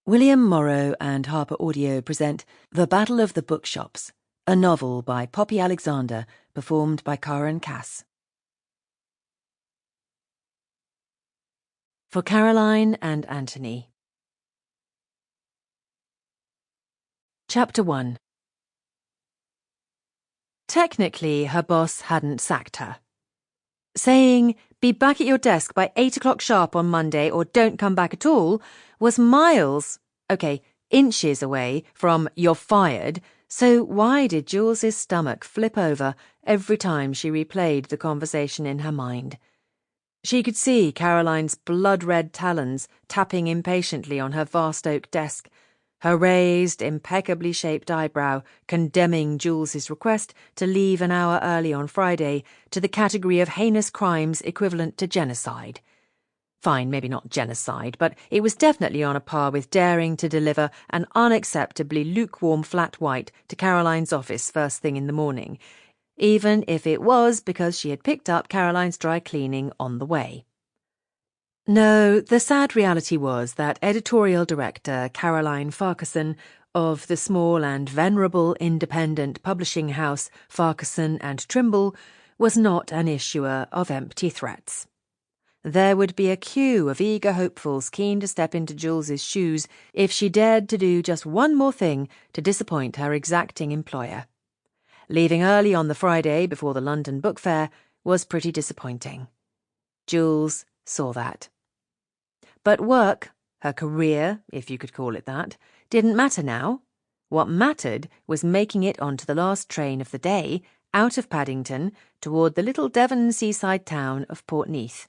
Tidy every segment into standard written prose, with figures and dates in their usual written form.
William Morrow and HarperAudio present The Battle of the Bookshops, a novel by Poppy Alexander, performed by Karen Cass. For Caroline and Anthony. Chapter 1. Technically, her boss hadn't sacked her. Saying, "Be back at your desk by 8 o'clock sharp on Monday or don't come back at all," was inches away from "you're fired," so why did Jules's stomach flip over every time she replayed the conversation in her mind? She could see Caroline's blood-red talons tapping impatiently on her vast oak desk, her raised, impeccably shaped eyebrow condemning Jules's request to leave an hour early on Friday to the category of heinous crimes equivalent to genocide. Fine, maybe not genocide, but it was definitely on a par with daring to deliver an unacceptably lukewarm flat white to Caroline's office first thing in the morning, even if it was because she had picked up Caroline's dry cleaning on the way. No, the sad reality was that editorial director Caroline Farquharson of the small and venerable independent publishing house Farquharson and Trimble was not an issuer of empty threats. There would be a queue of eager hopefuls keen to step into Jules's shoes if she dared to do just one more thing to disappoint her exacting employer. Leaving early on the Friday before the London Book Fair was pretty disappointing. Jules saw that. But work, her career, if you could call it that, didn't matter now. What mattered was making it onto the last train of the day, out of Paddington, toward the little Devon seaside town of Portneath.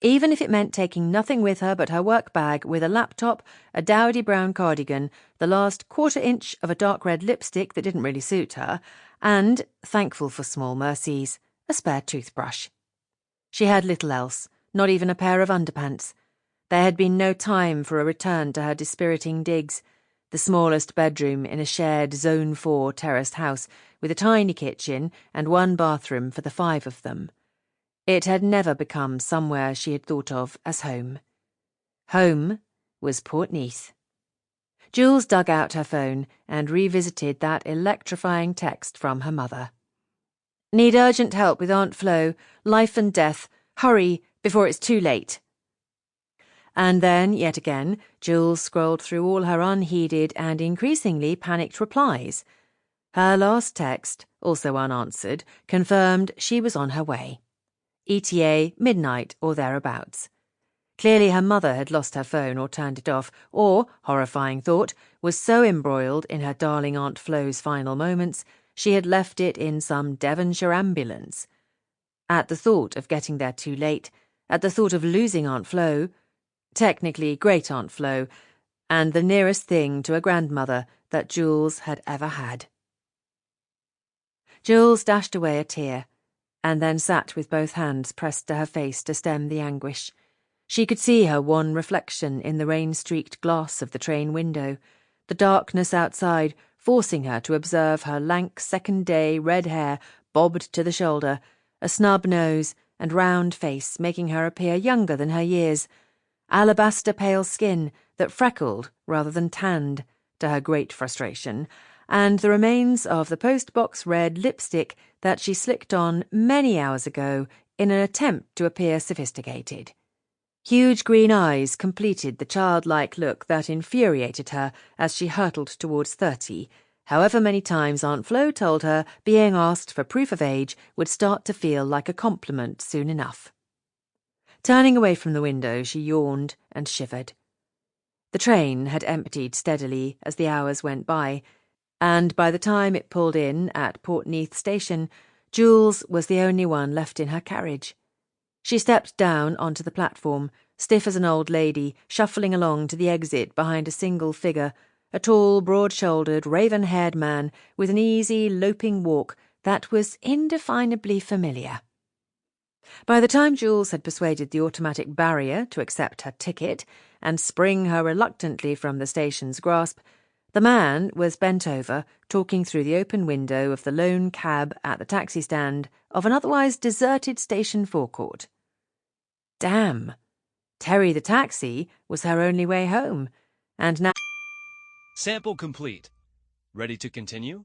Even if it meant taking nothing with her but her work bag with a laptop, a dowdy brown cardigan, the last quarter-inch of a dark red lipstick that didn't really suit her, and, thankful for small mercies, a spare toothbrush. She had little else, not even a pair of underpants. There had been no time for a return to her dispiriting digs, the smallest bedroom in a shared Zone 4 terraced house with a tiny kitchen and one bathroom for the 5 of them. It had never become somewhere she had thought of as home. Home was Portneath. Jules dug out her phone and revisited that electrifying text from her mother. "Need urgent help with Aunt Flo. Life and death. Hurry before it's too late." And then, yet again, Jules scrolled through all her unheeded and increasingly panicked replies. Her last text, also unanswered, confirmed she was on her way. ETA midnight or thereabouts. Clearly her mother had lost her phone or turned it off, or, horrifying thought, was so embroiled in her darling Aunt Flo's final moments she had left it in some Devonshire ambulance. At the thought of getting there too late, at the thought of losing Aunt Flo, technically Great Aunt Flo, and the nearest thing to a grandmother that Jules had ever had. Jules dashed away a tear, and then sat with both hands pressed to her face to stem the anguish. She could see her wan reflection in the rain-streaked glass of the train window, the darkness outside forcing her to observe her lank second-day red hair bobbed to the shoulder, a snub nose and round face making her appear younger than her years, alabaster-pale skin that freckled rather than tanned, to her great frustration, and the remains of the post-box red lipstick that she slicked on many hours ago in an attempt to appear sophisticated. Huge green eyes completed the childlike look that infuriated her as she hurtled towards 30, however many times Aunt Flo told her being asked for proof of age would start to feel like a compliment soon enough. Turning away from the window, she yawned and shivered. The train had emptied steadily as the hours went by, and by the time it pulled in at Portneath station, Jules was the only one left in her carriage. She stepped down onto the platform, stiff as an old lady, shuffling along to the exit behind a single figure, a tall, broad-shouldered, raven-haired man with an easy, loping walk that was indefinably familiar. By the time Jules had persuaded the automatic barrier to accept her ticket and spring her reluctantly from the station's grasp, the man was bent over, talking through the open window of the lone cab at the taxi stand of an otherwise deserted station forecourt. Damn! Terry the taxi was her only way home, and now Sample complete. Ready to continue?